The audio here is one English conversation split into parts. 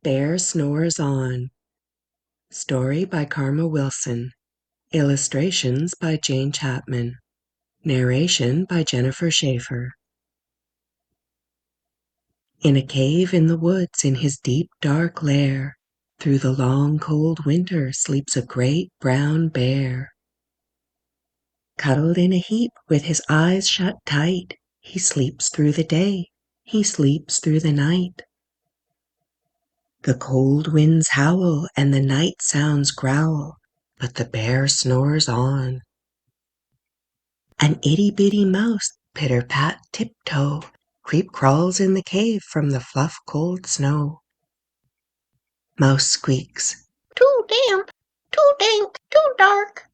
Bear Snores On. Story by Karma Wilson. Illustrations by Jane Chapman. Narration by Jennifer Schafer. In a cave in the woods in his deep dark lair, through the long cold winter sleeps a great brown bear. Cuddled in a heap with his eyes shut tight, he sleeps through the day, he sleeps through the night. The cold winds howl and the night sounds growl, but the bear snores on. An itty-bitty mouse, pitter-pat tiptoe, creep-crawls in the cave from the fluff cold snow. Mouse squeaks, "Too damp, too dank, too dark."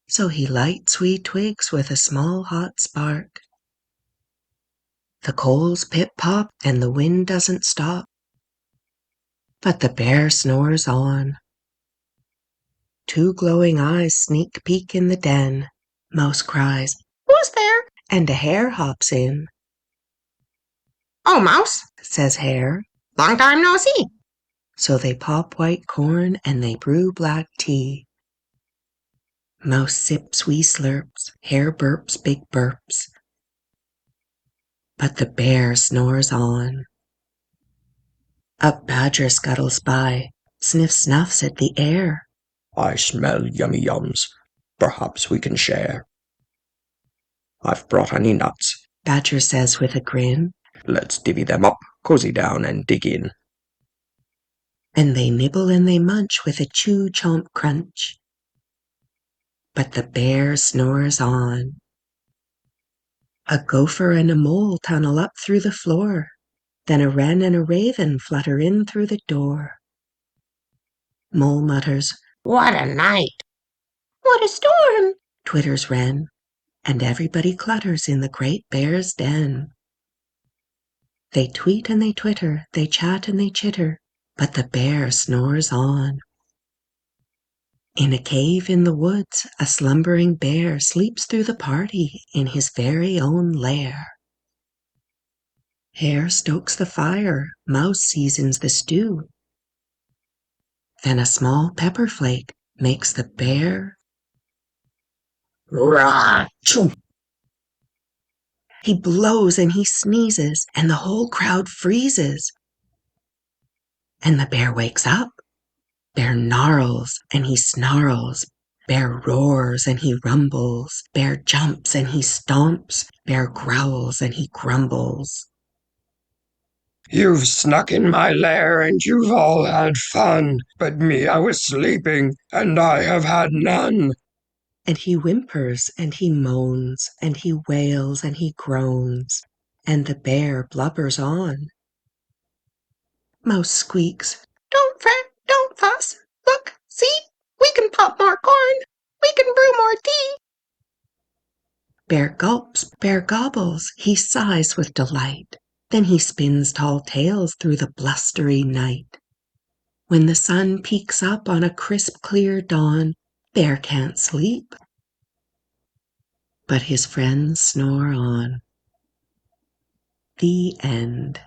So he lights wee twigs with a small hot spark. The coals pip-pop and the wind doesn't stop, but the bear snores on. Two glowing eyes sneak peek in the den. Mouse cries, "Who's there?" and a hare hops in. "Oh, Mouse," says Hare. "long time no see." So they pop white corn and they brew black tea. Mouse sips wee slurps, Hare burps big burps. But the bear snores on. A badger scuttles by, sniffs at the air. "I smell yummy yums. Perhaps we can share. I've brought honey nuts," Badger says with a grin. "Let's divvy them up, cozy down and dig in." And they nibble and they munch with a chew-chomp crunch. But the bear snores on. A gopher and a mole tunnel up through the floor. Then a wren and a raven flutter in through the door. Mole mutters, "What a night! What a storm!" twitters wren, and everybody clutters in the great bear's den. They tweet and they twitter, they chat and they chitter, but the bear snores on. In a cave in the woods, a slumbering bear sleeps through the party in his very own lair. Hare stokes the fire, Mouse seasons the stew. Then a small pepper flake makes the bear Rah-choo! He blows and he sneezes, and the whole crowd freezes. And the bear wakes up. Bear gnarls and he snarls. Bear roars and he rumbles. Bear jumps and he stomps. Bear growls and he grumbles. "You've snuck in my lair and you've all had fun, but me, I was sleeping and I have had none." And he whimpers and he moans and he wails and he groans, and the bear blubbers on. Mouse squeaks, "Don't fret, don't fuss. Look, see, we can pop more corn. We can brew more tea." Bear gulps, bear gobbles, he sighs with delight. Then he spins tall tales through the blustery night. When the sun peeks up on a crisp clear dawn, Bear can't sleep, but his friends snore on. The end.